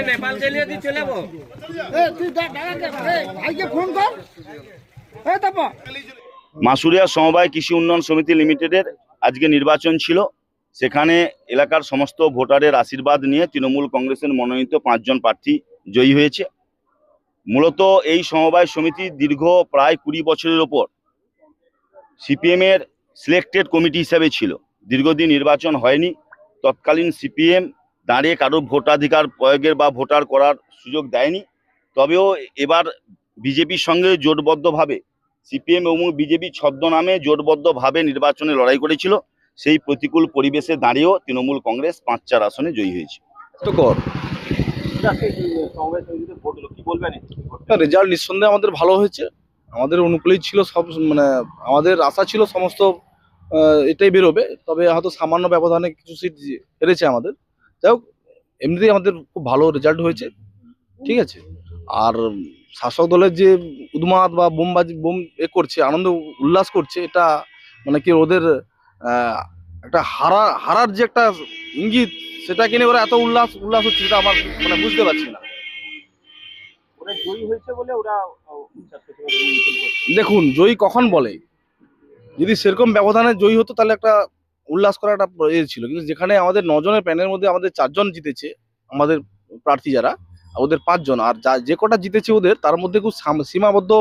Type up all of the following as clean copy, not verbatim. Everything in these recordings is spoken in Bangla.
नेपाल के लिए चले वो মাসুরিয়া সমবায় কৃষি উন্নয়ন সমিতি লিমিটেডের আজকে নির্বাচন ছিল। সেখানে এলাকার সমস্ত ভোটারের আশীর্বাদ নিয়ে তৃণমূল কংগ্রেসের মনোনীত 5 জন প্রার্থী জয়ী হয়েছে। মূলত এই সমবায় সমিতি দীর্ঘ প্রায় 20 বছরের ওপর সিপিএম এর সিলেক্টেড কমিটি হিসাবে ছিল। দীর্ঘদিন নির্বাচন হয়নি। তৎকালীন সিপিএম দাঁড়িয়ে কারো ভোটাধিকার প্রয়োগের বা ভোটার করার সুযোগ দেয়নি। তবেও এবার বিজেপির সঙ্গে জোটবদ্ধভাবে সিপিএম এবং বিজেপি ছদ্মনামে জোটবদ্ধভাবে নির্বাচনে লড়াই করেছিল। সেই প্রতিকূল পরিবেশে দাঁড়িয়েও তৃণমূল কংগ্রেস 5-4 আসনে জয়ী হয়েছে। রেজাল্ট নিঃসন্দেহে আমাদের ভালো হয়েছে, আমাদের অনুকূলেই ছিল। সব মানে আমাদের আশা ছিল সমস্ত এটাই বেরোবে, তবে হয়তো সামান্য ব্যবধানে কিছু সিট হেরেছে আমাদের। যাই হোক, এমনিতেই আমাদের খুব ভালো রেজাল্ট হয়েছে, ঠিক আছে। আর শাসক দলের যে উন্মাদ বা বোম করছে, আনন্দ উল্লাস করছে, এটা মানে কি ওদের একটা হারার যে একটা ইঙ্গিত, সেটা কিনে ওরা এত উল্লাস হচ্ছে, সেটা আমার মানে বুঝতে পারছি না। দেখুন, জয়ী কখন বলে, যদি সেরকম ব্যবধানে জয়ী হতো তাহলে একটা উল্লাস করা একটা ছিল। কিন্তু যেখানে আমাদের 9 জনের প্যানেলের মধ্যে আমাদের 4 জন জিতেছে, আমাদের প্রার্থী যারা, ওদের 5 জন, আর যে কটা জিতেছে ওদের তার মধ্যে খুব সীমাবদ্ধ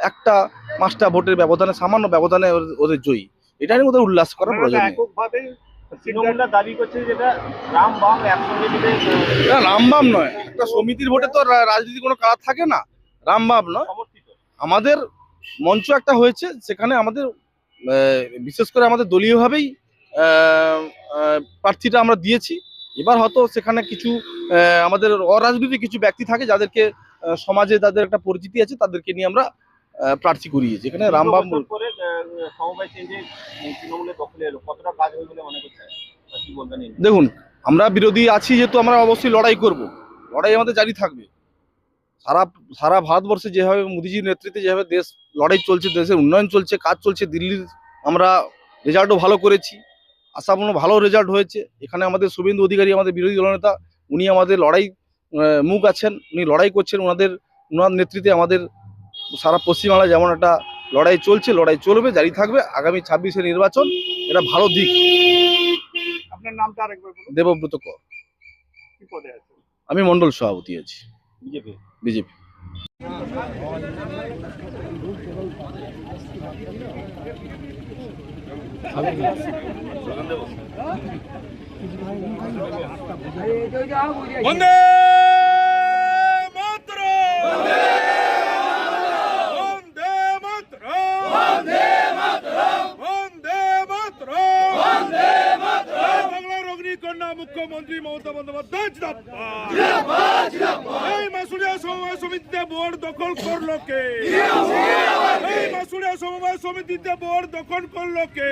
একটা 5টা ভোটের ব্যবধানে, সামান্য ব্যবধানে ওদের জয়ী। এটা নিয়ে ওদের উল্লাস করার প্রয়োজন নেই। রামবাম নয়, একটা সমিতির ভোটে তো রাজনীতি কোনো কালার থাকে না, রামবাম নয়। আমাদের মঞ্চ একটা হয়েছে, সেখানে আমাদের বিশেষ করে আমাদের দলীয়ভাবেই প্রার্থীটা আমরা দিয়েছি। এবার হয়তো সেখানে কিছু আমাদের অরাজনৈতিক কিছু ব্যক্তি থাকে, যাদেরকে সমাজে তাদের একটা পরিচিতি আছে, তাদেরকে নিয়ে আমরা প্রার্থী করিয়েছি। এখানে রামবাম দেখুন, আমরা বিরোধী আছি যেহেতু আমরা অবশ্যই লড়াই করব, লড়াই আমাদের জারি থাকবে। সারা ভারতবর্ষে যেভাবে মোদিজির নেতৃত্বে যেভাবে দেশ লড়াই চলছে, দেশের উন্নয়ন চলছে, কাজ চলছে, দিল্লির আমরা রেজাল্টও ভালো করেছি, আশাপূর্ণ ভালো রেজাল্ট হয়েছে। এখানে আমাদের শুভেন্দু অধিকারী, আমাদের বিরোধী দলনেতা, উনি আমাদের লড়াই মুখ আছেন, উনি লড়াই করছেন। ওনার নেতৃত্বে আমাদের সারা পশ্চিমবাংলায় যেমন একটা লড়াই চলছে, লড়াই চলবে, জারি থাকবে। আগামী 26-এর নির্বাচন এটা ভালো দিক। আপনার নামটা আরেকবার বলুন। দেবব্রত কর। কি পদে আছেন? আমি মন্ডল সভাপতি আছি, বিজেপি। বন্দে মুখ্যমন্ত্রী মমতা বন্দ্যোপাধ্যায় এই মাসুরিয়া সমবায় সমিতিতে ভোট দখল করলো কে? এই মাসুরিয়া সমবায় সমিতিতে ভোট দখল করলো কে?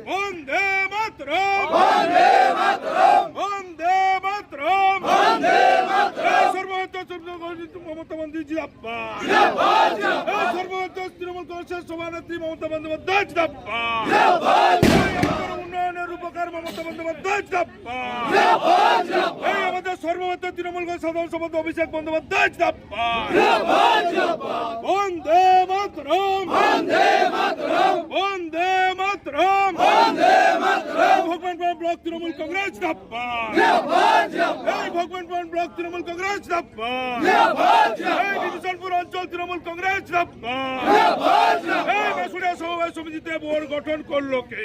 বন্দে মাতরম, বন্দে মাতরম, বন্দে মাতরম, বন্দে মাতরম। সর্বভারতীয় মমতা বন্দ্যোপাধ্যায় জিন্দাবাদ, জিন্দাবাদ, জিন্দাবাদ। সর্বভারতীয় তৃণমূল কংগ্রেসের সভানেত্রী মমতা বন্দ্যোপাধ্যায় জিন্দাবাদ, জিন্দাবাদ। উন্নয়নের উপকার মমতা বন্দ্যোপাধ্যায় জিন্দাবাদ, জিন্দাবাদ, জিন্দাবাদ। এই আমাদের সর্বভারতীয় তৃণমূল কংগ্রেস সাধারণ সম্পাদক অভিষেক বন্দ্যোপাধ্যায় জিন্দাবাদ, জিন্দাবাদ, জিন্দাবাদ। বন্দে মাতরম, বন্দে মাতরম, বন্দে মাতরম, বন্দে মাতরম। ভগবানপুর ব্লক তৃণমূল কংগ্রেস জিন্দাবাদ, জিন্দাবাদ, জিন্দাবাদ। এই ভগবানপুর ব্লক তৃণমূল কংগ্রেস জিন্দাবাদ, জিন্দাবাদ, জিন্দাবাদ। এই বিজেপি অঞ্চল তৃণমূল কংগ্রেস জিন্দাবাদ, জিন্দাবাদ, জিন্দাবাদ। এই মাসুরিয়া সমবায় সমিতিতে বোর্ড গঠন করলো কে?